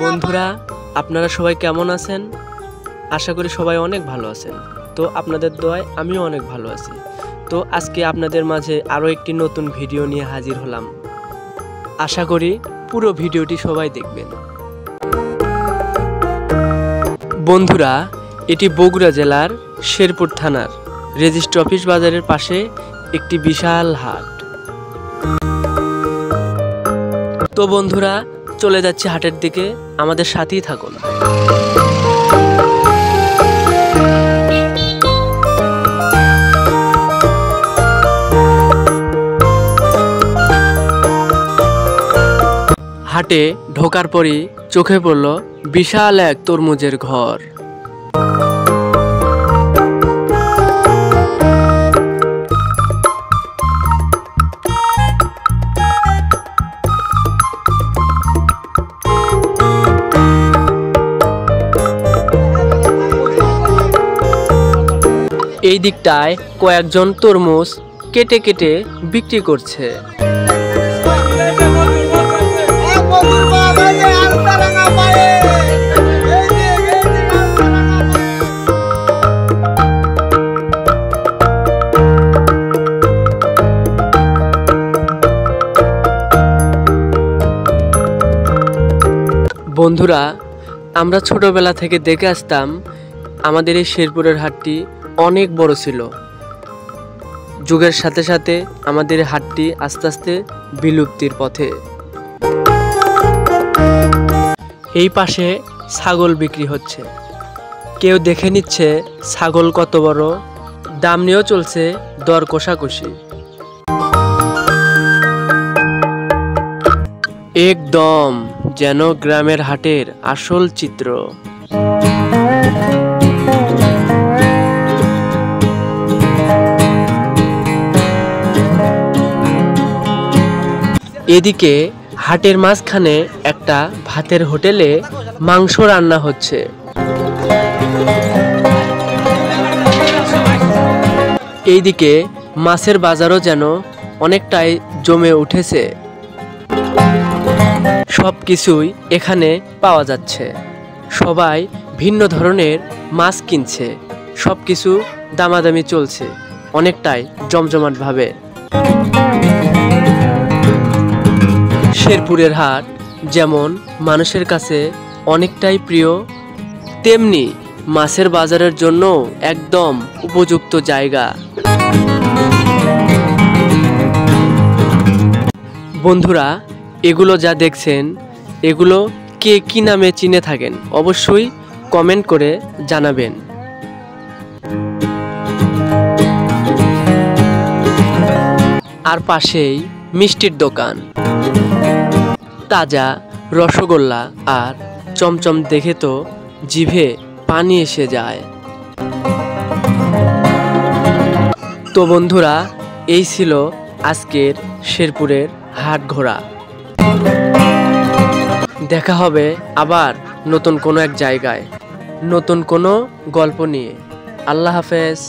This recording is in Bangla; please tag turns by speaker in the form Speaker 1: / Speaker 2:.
Speaker 1: বন্ধুরা, আপনারা সবাই কেমন আছেন? আশা করি সবাই অনেক ভালো আছেন। তো আপনাদের দোয়ায় আমিও অনেক ভালো আছি। তো আজকে আপনাদের মাঝে আরও একটি নতুন ভিডিও নিয়ে হাজির হলাম। আশা করি পুরো ভিডিওটি সবাই দেখবেন। বন্ধুরা, এটি বগুড়া জেলার শেরপুর থানার রেজিস্ট্রি অফিস বাজারের পাশে একটি বিশাল হাট। তো বন্ধুরা, চলে যাচ্ছে হাটের দিকে, আমাদের সাথেই থাকুন। হাটে ঢোকার পরই চোখে পড়ল বিশাল এক তরমুজের ঘর। এই দিকটায় কয়েকজন তরমুজ কেটে কেটে বিক্রি করছে। বন্ধুরা, আমরা ছোটবেলা থেকে দেখে আসতাম আমাদের এই শেরপুরের হাটটি অনেক বড় ছিল। যুগের সাথে সাথে আমাদের হাটটি আস্তে আস্তে বিলুপ্তির পথে। এই পাশে ছাগল বিক্রি হচ্ছে, কেউ দেখে নিচ্ছে ছাগল কত বড়, দাম নিয়েও চলছে দর কষাকষি। একদম যেন গ্রামের হাটের আসল চিত্র। এদিকে হাটের মাঝখানে একটা ভাতের হোটেলে মাংস রান্না হচ্ছে। এইদিকে মাছের বাজারও যেন অনেকটাই জমে উঠেছে। সব কিছুই এখানে পাওয়া যাচ্ছে। সবাই ভিন্ন ধরনের মাছ কিনছে, সব কিছু দামাদামি চলছে অনেকটাই জমজমাট ভাবে। শেরপুরের হাট যেমন মানুষের কাছে অনেকটাই প্রিয়, তেমনি মাছের বাজারের জন্য একদম উপযুক্ত জায়গা। বন্ধুরা, এগুলো যা দেখছেন এগুলো কে কি নামে চিনে থাকেন অবশ্যই কমেন্ট করে জানাবেন। আর পাশেই মিষ্টির দোকান, তাজা রসগোল্লা আর চমচম দেখে তো জিভে পানি এসে যায়। তো বন্ধুরা, এই ছিল আজকের শেরপুরের হাট ঘোরা। দেখা হবে আবার নতুন কোনো এক জায়গায়, নতুন কোনো গল্প নিয়ে। আল্লাহ হাফেজ।